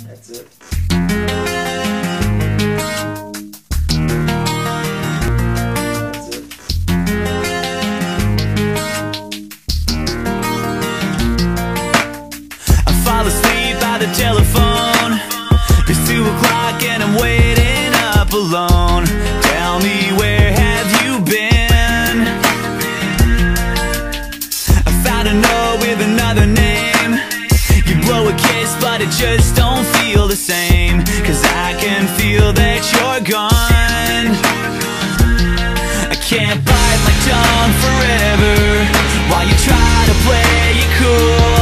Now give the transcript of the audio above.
That's it. Fall asleep by the telephone. It's 2 o'clock and I'm waiting up alone. Tell me, where have you been? I found a note with another name. You blow a kiss but it just don't feel the same, 'cause I can feel that you're gone. I can't bite my tongue forever while you try to play it cool.